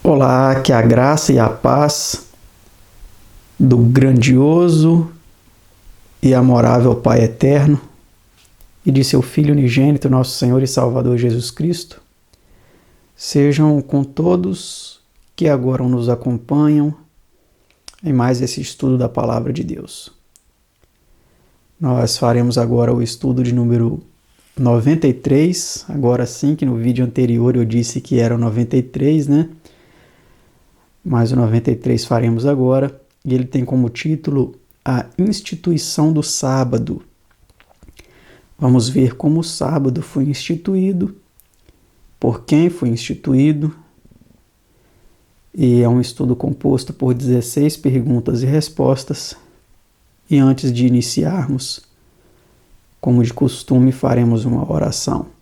Olá, que a graça e a paz do grandioso e amorável Pai eterno e de seu Filho unigênito, nosso Senhor e Salvador Jesus Cristo, sejam com todos que agora nos acompanham em mais esse estudo da Palavra de Deus. Nós faremos agora o estudo de número 93, agora sim, que no vídeo anterior eu disse que era o 93, né? Mas o 93 faremos agora, e ele tem como título A Instituição do Sábado. Vamos ver como o sábado foi instituído, por quem foi instituído, e é um estudo composto por 16 perguntas e respostas. E antes de iniciarmos, como de costume, faremos uma oração.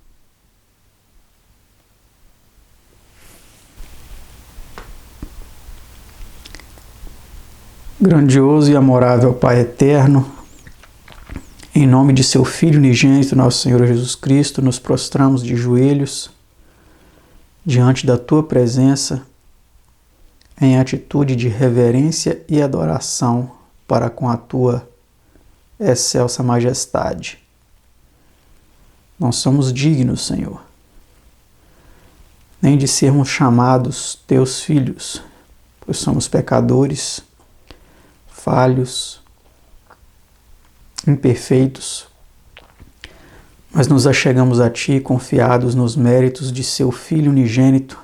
Grandioso e amorável Pai eterno, em nome de seu Filho unigênito, nosso Senhor Jesus Cristo, nos prostramos de joelhos diante da tua presença em atitude de reverência e adoração para com a tua excelsa majestade. Não somos dignos, Senhor, nem de sermos chamados teus filhos, pois somos pecadores, falhos, imperfeitos, mas nos achegamos a Ti confiados nos méritos de Seu Filho unigênito,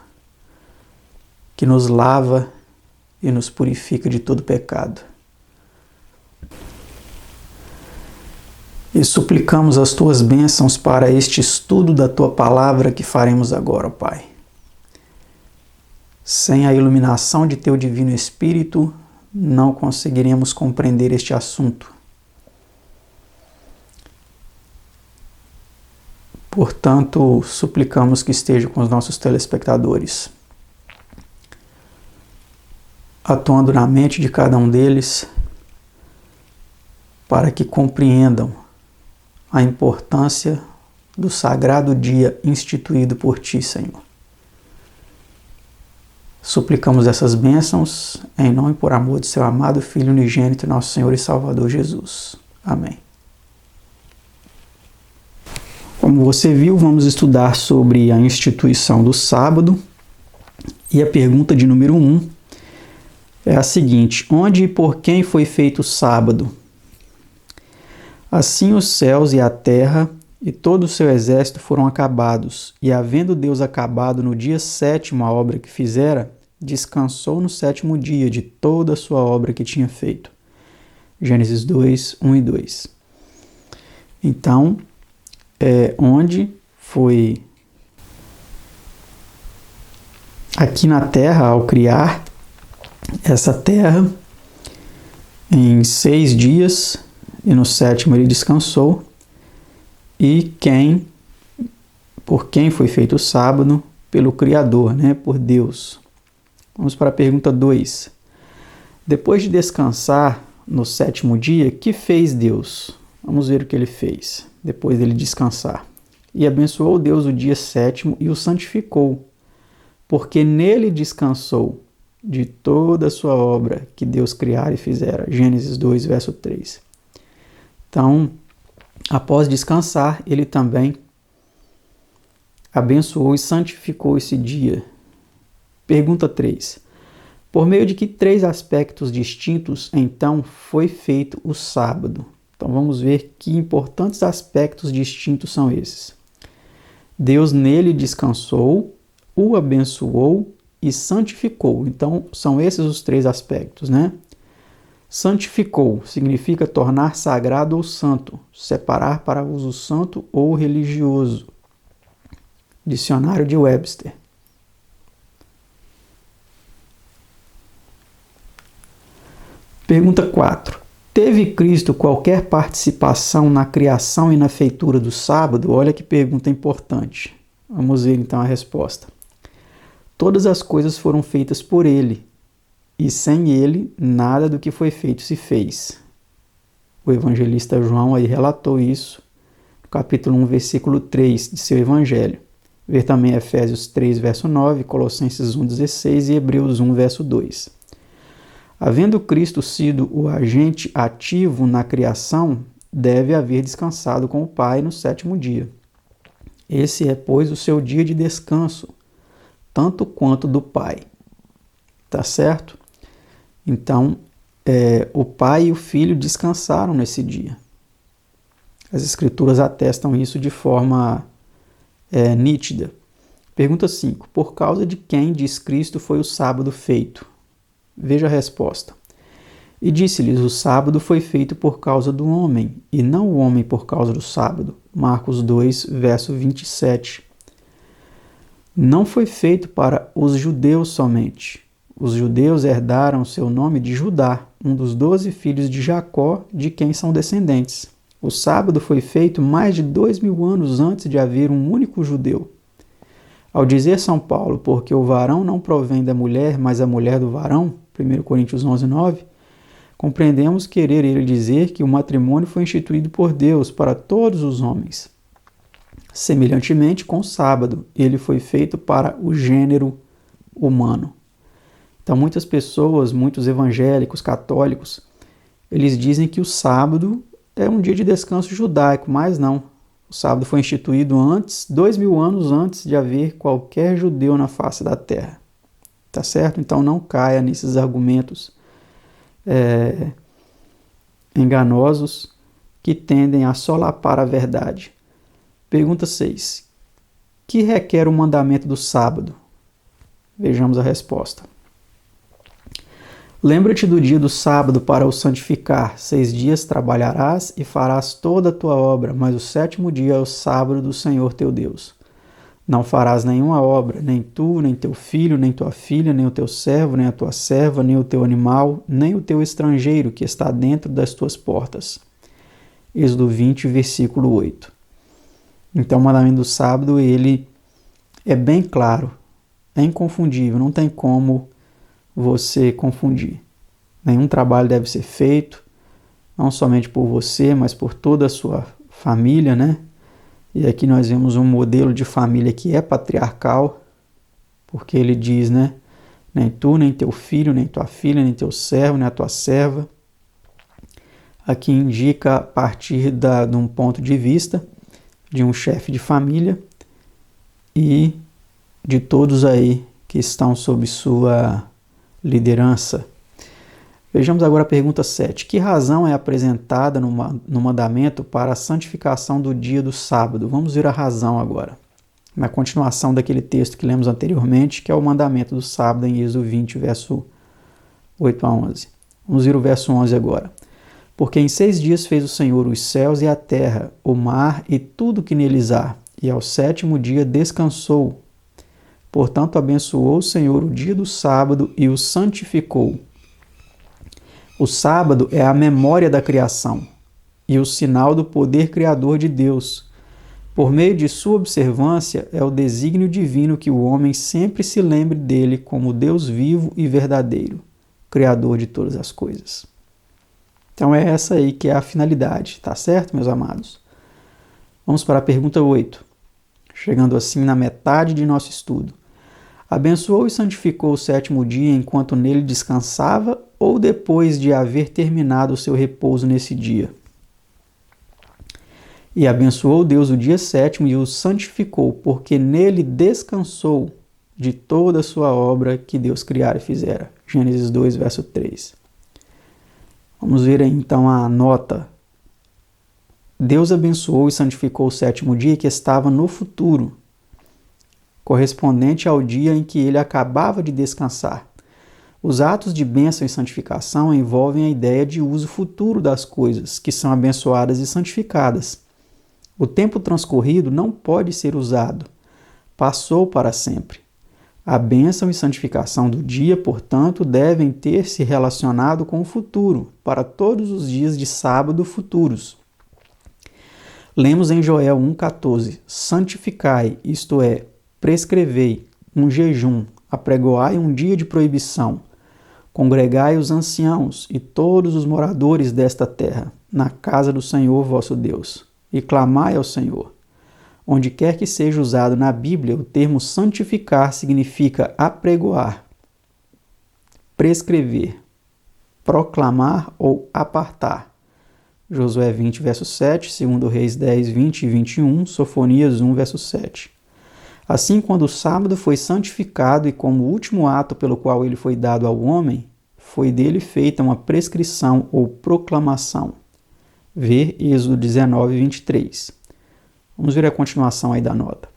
que nos lava e nos purifica de todo pecado. E suplicamos as Tuas bênçãos para este estudo da Tua Palavra que faremos agora, Pai. Sem a iluminação de Teu Divino Espírito, não conseguiremos compreender este assunto. Portanto, suplicamos que esteja com os nossos telespectadores, atuando na mente de cada um deles, para que compreendam a importância do sagrado dia instituído por Ti, Senhor. Suplicamos essas bênçãos em nome e por amor de seu amado Filho unigênito, nosso Senhor e Salvador Jesus. Amém. Como você viu, vamos estudar sobre a instituição do sábado. E a pergunta de número 1 é a seguinte: onde e por quem foi feito o sábado? Assim os céus e a terra e todo o seu exército foram acabados, e havendo Deus acabado no dia 7º a obra que fizera, descansou no 7º dia de toda a sua obra que tinha feito. Gênesis 2, 1 e 2. Então, onde foi aqui na terra, ao criar essa terra, em 6 dias, e no 7º ele descansou. E por quem foi feito o sábado? Pelo Criador, né? Por Deus. Vamos para a pergunta 2. Depois de descansar no 7º dia, que fez Deus? Vamos ver o que ele fez depois dele descansar. E abençoou Deus o dia 7º e o santificou, porque nele descansou de toda a sua obra que Deus criara e fizera. Gênesis 2, verso 3. Então, após descansar, ele também abençoou e santificou esse dia. Pergunta 3. Por meio de que 3 aspectos distintos, então, foi feito o sábado? Então, vamos ver que importantes aspectos distintos são esses. Deus nele descansou, o abençoou e santificou. Então, são esses os 3 aspectos, né? Santificou significa tornar sagrado ou santo, separar para uso santo ou religioso. Dicionário de Webster. Pergunta 4. Teve Cristo qualquer participação na criação e na feitura do sábado? Olha que pergunta importante. Vamos ver então a resposta. Todas as coisas foram feitas por ele, e sem ele, nada do que foi feito se fez. O evangelista João aí relatou isso no capítulo 1, versículo 3 de seu evangelho. Ver também Efésios 3, verso 9, Colossenses 1, 16 e Hebreus 1, verso 2. Havendo Cristo sido o agente ativo na criação, deve haver descansado com o Pai no sétimo dia. Esse é, pois, o seu dia de descanso, tanto quanto do Pai. Tá certo? Então, o Pai e o Filho descansaram nesse dia. As Escrituras atestam isso de forma nítida. Pergunta 5. Por causa de quem, diz Cristo, foi o sábado feito? Veja a resposta. E disse-lhes, o sábado foi feito por causa do homem, e não o homem por causa do sábado. Marcos 2, verso 27. Não foi feito para os judeus somente. Os judeus herdaram seu nome de Judá, um dos 12 filhos de Jacó, de quem são descendentes. O sábado foi feito mais de 2000 anos antes de haver um único judeu. Ao dizer São Paulo, porque o varão não provém da mulher, mas a mulher do varão, 1 Coríntios 11, 9, compreendemos querer ele dizer que o matrimônio foi instituído por Deus para todos os homens. Semelhantemente, com o sábado, ele foi feito para o gênero humano. Então, muitas pessoas, muitos evangélicos, católicos, eles dizem que o sábado é um dia de descanso judaico, mas não. O sábado foi instituído antes, 2000 anos antes de haver qualquer judeu na face da terra. Tá certo? Então não caia nesses argumentos enganosos que tendem a solapar a verdade. Pergunta 6. Que requer o mandamento do sábado? Vejamos a resposta. Lembra-te do dia do sábado para o santificar. 6 dias trabalharás e farás toda a tua obra, mas o sétimo dia é o sábado do Senhor teu Deus. Não farás nenhuma obra, nem tu, nem teu filho, nem tua filha, nem o teu servo, nem a tua serva, nem o teu animal, nem o teu estrangeiro que está dentro das tuas portas. Êxodo 20, versículo 8. Então o mandamento do sábado, ele é bem claro, é inconfundível, não tem como você confundir. Nenhum trabalho deve ser feito, não somente por você, mas por toda a sua família, né? E aqui nós vemos um modelo de família que é patriarcal, porque ele diz, né? Nem tu, nem teu filho, nem tua filha, nem teu servo, nem a tua serva. Aqui indica a partir de um ponto de vista de um chefe de família e de todos aí que estão sob sua liderança. Vejamos agora a pergunta 7. Que razão é apresentada no mandamento para a santificação do dia do sábado? Vamos ver a razão agora. Na continuação daquele texto que lemos anteriormente, que é o mandamento do sábado em Êxodo 20, verso 8 a 11. Vamos ver o verso 11 agora. Porque em 6 dias fez o Senhor os céus e a terra, o mar e tudo que neles há, e ao sétimo dia descansou. Portanto, abençoou o Senhor o dia do sábado e o santificou. O sábado é a memória da criação e o sinal do poder criador de Deus. Por meio de sua observância, é o desígnio divino que o homem sempre se lembre dele como Deus vivo e verdadeiro, criador de todas as coisas. Então é essa aí que é a finalidade, tá certo, meus amados? Vamos para a pergunta 8. Chegando assim na metade de nosso estudo. Abençoou e santificou o sétimo dia enquanto nele descansava ou depois de haver terminado o seu repouso nesse dia? E abençoou Deus o dia sétimo e o santificou, porque nele descansou de toda a sua obra que Deus criara e fizera. Gênesis 2, verso 3. Vamos ver aí, então a nota. Deus abençoou e santificou o sétimo dia que estava no futuro, correspondente ao dia em que ele acabava de descansar. Os atos de bênção e santificação envolvem a ideia de uso futuro das coisas, que são abençoadas e santificadas. O tempo transcorrido não pode ser usado. Passou para sempre. A bênção e santificação do dia, portanto, devem ter se relacionado com o futuro, para todos os dias de sábado futuros. Lemos em Joel 1,14: santificai, isto é, prescrevei um jejum, apregoai um dia de proibição, congregai os anciãos e todos os moradores desta terra, na casa do Senhor vosso Deus, e clamai ao Senhor. Onde quer que seja usado na Bíblia, o termo santificar significa apregoar, prescrever, proclamar ou apartar. Josué 20, verso 7, 2 Reis 10, 20 e 21, Sofonias 1, verso 7. Assim, quando o sábado foi santificado e como último ato pelo qual ele foi dado ao homem, foi dele feita uma prescrição ou proclamação. Ver Êxodo 19, 23. Vamos ver a continuação aí da nota.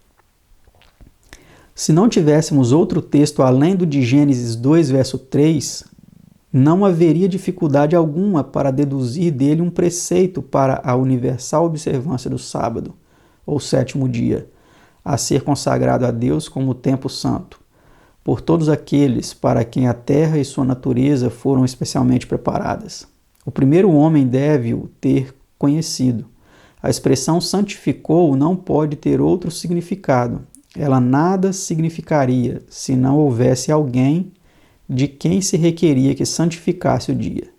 Se não tivéssemos outro texto além do de Gênesis 2, verso 3, não haveria dificuldade alguma para deduzir dele um preceito para a universal observância do sábado, ou sétimo dia, a ser consagrado a Deus como tempo santo, por todos aqueles para quem a terra e sua natureza foram especialmente preparadas. O primeiro homem deve-o ter conhecido. A expressão santificou não pode ter outro significado. Ela nada significaria se não houvesse alguém de quem se requeria que santificasse o dia.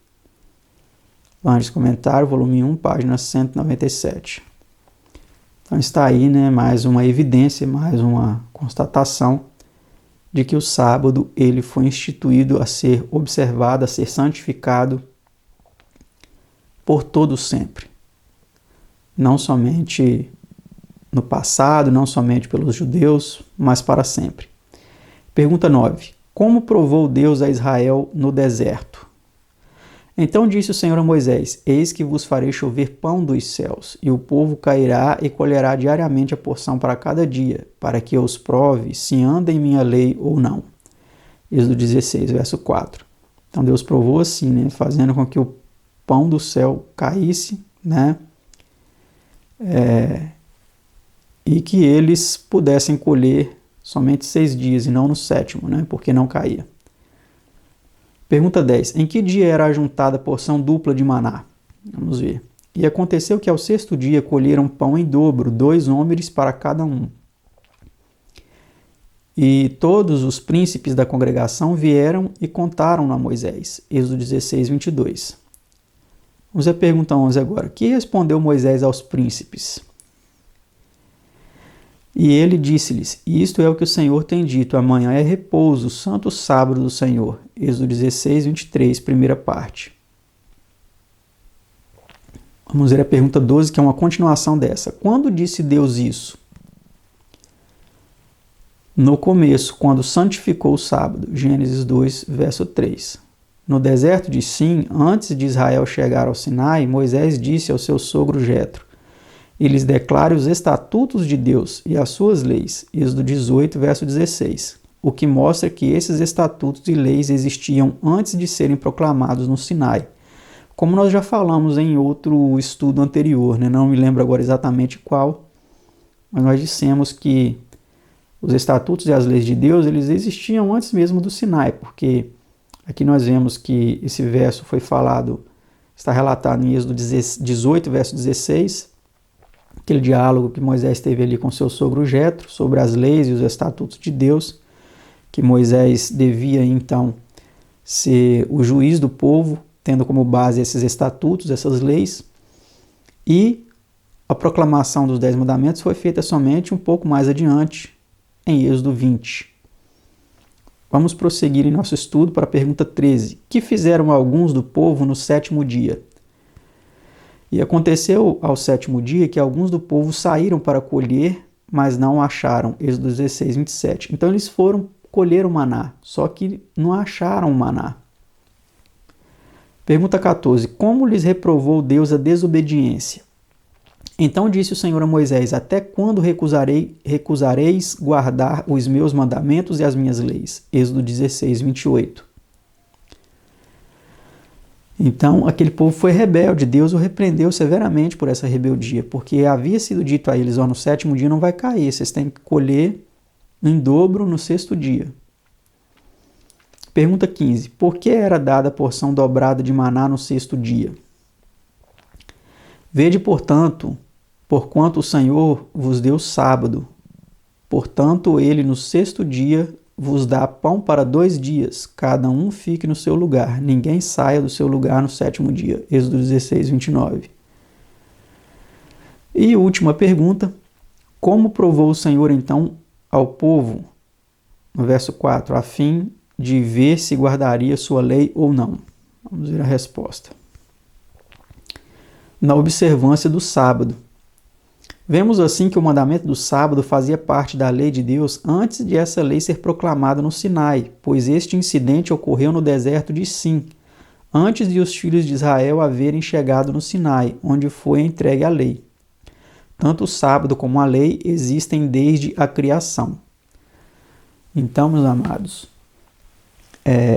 Langes Comentário, volume 1, página 197. Então está aí, mais uma evidência, mais uma constatação de que o sábado ele foi instituído a ser observado, a ser santificado por todo sempre. Não somente no passado, não somente pelos judeus, mas para sempre. Pergunta 9. Como provou Deus a Israel no deserto? Então disse o Senhor a Moisés: Eis que vos farei chover pão dos céus, e o povo cairá e colherá diariamente a porção para cada dia, para que eu os prove se anda em minha lei ou não. Êxodo 16, verso 4. Então Deus provou assim, fazendo com que o pão do céu caísse, e que eles pudessem colher somente 6 dias e não no 7º, porque não caía. Pergunta 10. Em que dia era ajuntada a porção dupla de maná? Vamos ver. E aconteceu que ao 6º dia colheram pão em dobro, 2 homeres para cada um. E todos os príncipes da congregação vieram e contaram a Moisés. Êxodo 16, 22. Vamos ver a pergunta 11 agora. Que respondeu Moisés aos príncipes? E ele disse-lhes: Isto é o que o Senhor tem dito, amanhã é repouso, santo sábado do Senhor. Êxodo 16, 23, primeira parte. Vamos ver a pergunta 12, que é uma continuação dessa. Quando disse Deus isso? No começo, quando santificou o sábado. Gênesis 2, verso 3. No deserto de Sim, antes de Israel chegar ao Sinai, Moisés disse ao seu sogro Jetro: E lhes declare os estatutos de Deus e as suas leis. Êxodo 18, verso 16. O que mostra que esses estatutos e leis existiam antes de serem proclamados no Sinai. Como nós já falamos em outro estudo anterior, não me lembro agora exatamente qual, mas nós dissemos que os estatutos e as leis de Deus, eles existiam antes mesmo do Sinai, porque aqui nós vemos que esse verso foi falado, está relatado em Êxodo 18, verso 16, aquele diálogo que Moisés teve ali com seu sogro Jetro sobre as leis e os estatutos de Deus, que Moisés devia então ser o juiz do povo, tendo como base esses estatutos, essas leis, e a proclamação dos 10 mandamentos foi feita somente um pouco mais adiante, em Êxodo 20. Vamos prosseguir em nosso estudo para a pergunta 13. Que fizeram alguns do povo no 7º dia? E aconteceu ao 7º dia que alguns do povo saíram para colher, mas não acharam. Êxodo 16, 27. Então eles foram colher o maná, só que não acharam o maná. Pergunta 14. Como lhes reprovou Deus a desobediência? Então disse o Senhor a Moisés: Até quando recusareis guardar os meus mandamentos e as minhas leis? Êxodo 16, 28. Então aquele povo foi rebelde, Deus o repreendeu severamente por essa rebeldia, porque havia sido dito a eles: no 7º dia não vai cair, vocês têm que colher em dobro no 6º dia. Pergunta 15. Por que era dada a porção dobrada de maná no 6º dia? Vede, portanto, porquanto o Senhor vos deu sábado, portanto ele no 6º dia vos dá pão para 2 dias, cada um fique no seu lugar, ninguém saia do seu lugar no 7º dia. Êxodo 16, 29. E última pergunta. Como provou o Senhor então ao povo? No verso 4, a fim de ver se guardaria sua lei ou não. Vamos ver a resposta. Na observância do sábado. Vemos assim que o mandamento do sábado fazia parte da lei de Deus antes de essa lei ser proclamada no Sinai, pois este incidente ocorreu no deserto de Sim, antes de os filhos de Israel haverem chegado no Sinai, onde foi entregue a lei. Tanto o sábado como a lei existem desde a criação. Então, meus amados,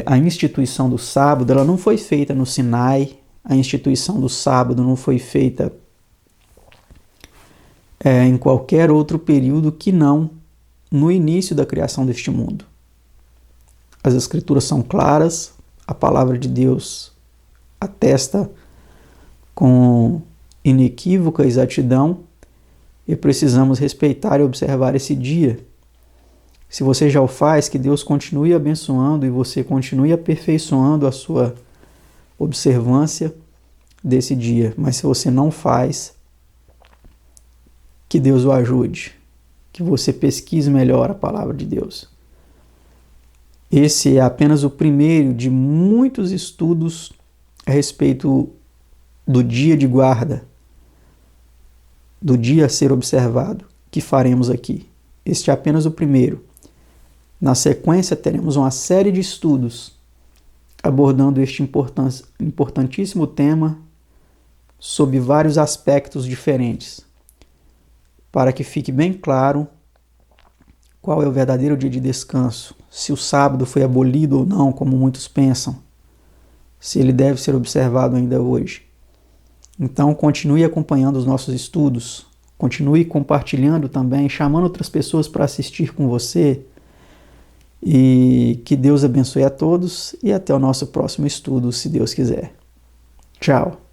a instituição do sábado ela não foi feita no Sinai, a instituição do sábado não foi feita em qualquer outro período que não no início da criação deste mundo. As Escrituras são claras, a palavra de Deus atesta com inequívoca exatidão e precisamos respeitar e observar esse dia. Se você já o faz, que Deus continue abençoando e você continue aperfeiçoando a sua observância desse dia. Mas se você não faz, que Deus o ajude, que você pesquise melhor a palavra de Deus. Esse é apenas o primeiro de muitos estudos a respeito do dia de guarda, do dia a ser observado, que faremos aqui. Este é apenas o primeiro. Na sequência, teremos uma série de estudos abordando este importantíssimo tema sob vários aspectos diferentes, para que fique bem claro qual é o verdadeiro dia de descanso, se o sábado foi abolido ou não, como muitos pensam, se ele deve ser observado ainda hoje. Então, continue acompanhando os nossos estudos, continue compartilhando também, chamando outras pessoas para assistir com você, e que Deus abençoe a todos e até o nosso próximo estudo, se Deus quiser. Tchau!